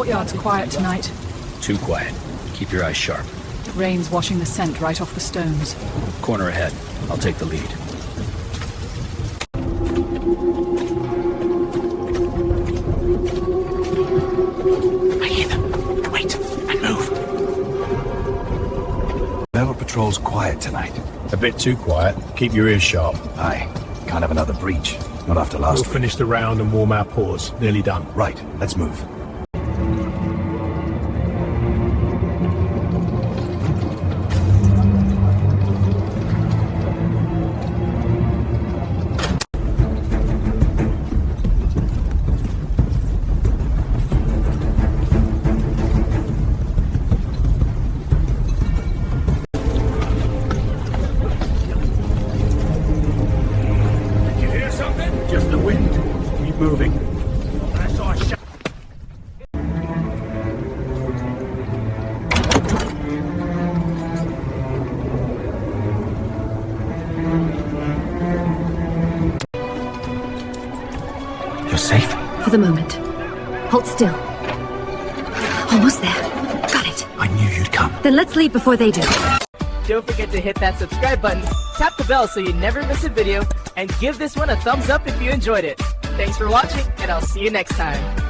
courtyard's quiet tonight. Too quiet. Keep your eyes sharp. Rain's washing the scent right off the stones. Corner ahead. I'll take the lead. I hear them. Wait, and move. Velvet Patrol's quiet tonight. A bit too quiet. Keep your ears sharp. Aye. Can't have another breach. Not after last We'll week. finish the round and warm our paws. Nearly done. Right, let's move. You hear something? Just the wind. Keep moving. I saw a shot. You're safe? For the moment. Hold still. Almost there. Got it. I knew you'd come. Then let's leave before they do. Don't forget to hit that subscribe button, tap the bell so you never miss a video, and give this one a thumbs up if you enjoyed it. Thanks for watching, and I'll see you next time.